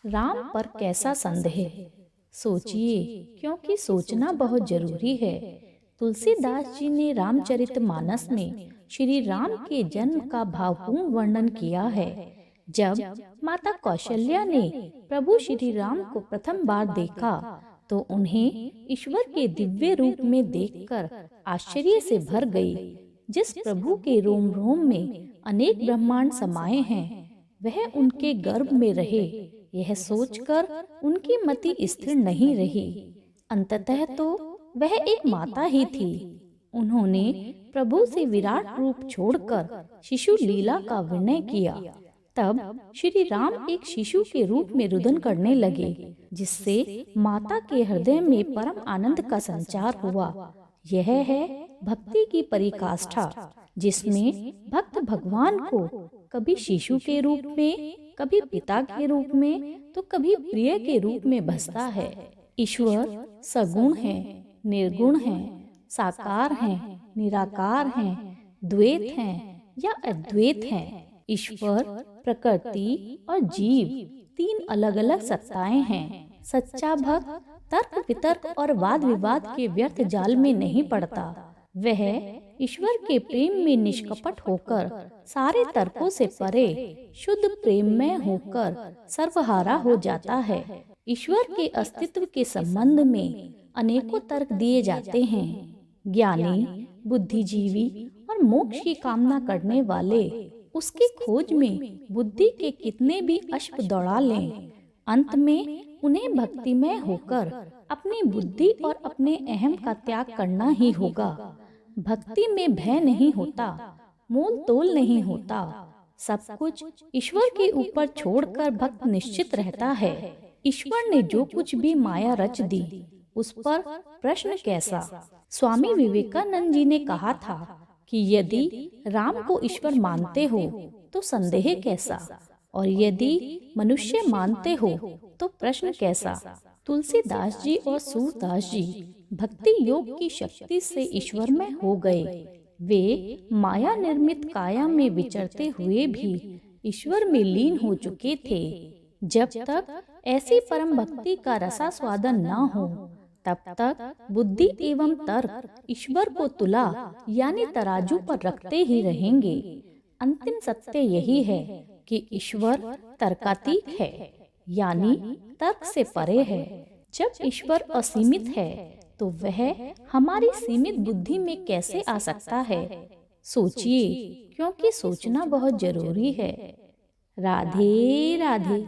राम पर कैसा संदेह। सोचिए, क्योंकि सोचना बहुत जरूरी है। तुलसीदास जी ने रामचरितमानस में श्री राम के जन्म का भावपूर्ण वर्णन किया है। जब माता कौशल्या ने प्रभु श्री राम को प्रथम बार देखा तो उन्हें ईश्वर के दिव्य रूप में देखकर आश्चर्य से भर गई। जिस प्रभु के रोम रोम में अनेक ब्रह्मांड समाये हैं, वह उनके गर्भ में रहे, यह सोचकर उनकी मति स्थिर नहीं रही। अंततः तो वह एक माता ही थी। उन्होंने प्रभु से विराट रूप छोड़कर शिशु लीला का विनय किया। तब श्री राम एक शिशु के रूप में रुदन करने लगे, जिससे माता के हृदय में परम आनंद का संचार हुआ। यह है भक्ति की पराकाष्ठा, जिसमें भक्त भगवान को कभी शिशु के रूप में, कभी पिता के रूप में, तो कभी प्रिय के रूप में बसता है। ईश्वर सगुण है, निर्गुण है, साकार है, निराकार है, द्वैत है या अद्वैत है। ईश्वर, प्रकृति और जीव तीन अलग अलग सत्ताएं हैं। सच्चा भक्त तर्क वितर्क और वाद विवाद के व्यर्थ जाल में नहीं पड़ता। वह ईश्वर के प्रेम में निष्कपट होकर सारे तर्कों से परे शुद्ध प्रेममय होकर सर्वहारा हो जाता है। ईश्वर के अस्तित्व के संबंध में अनेकों तर्क दिए जाते हैं। ज्ञानी, बुद्धिजीवी और मोक्ष की कामना करने वाले उसकी खोज में बुद्धि के कितने भी अश्व दौड़ा लें, अंत में उन्हें भक्तिमय होकर अपनी बुद्धि और अपने अहम का त्याग करना ही होगा। भक्ति में भय नहीं होता, मोल तोल नहीं होता। सब कुछ ईश्वर के ऊपर छोड़कर भक्त निश्चित रहता है। ईश्वर ने जो कुछ भी माया रच दी, उस पर प्रश्न कैसा। स्वामी विवेकानंद जी ने कहा था कि यदि राम को ईश्वर मानते हो तो संदेह कैसा, और यदि मनुष्य मानते हो तो प्रश्न कैसा। तुलसीदास जी और सूरदास जी भक्ति योग की शक्ति से ईश्वरमय हो गए। वे माया निर्मित काया में विचरते हुए भी ईश्वर में लीन हो चुके थे। जब तक ऐसी परम भक्ति का रसास्वादन न हो, तब तक बुद्धि एवं तर्क ईश्वर को तुला यानी तराजू पर रखते ही रहेंगे। अंतिम सत्य यही है कि ईश्वर तर्कातीत है, यानी तर्क से परे है। जब ईश्वर असीमित है तो वह हमारी सीमित बुद्धि में कैसे आ सकता है। सोचिए, क्योंकि सोचना बहुत जरूरी है। राधे राधे।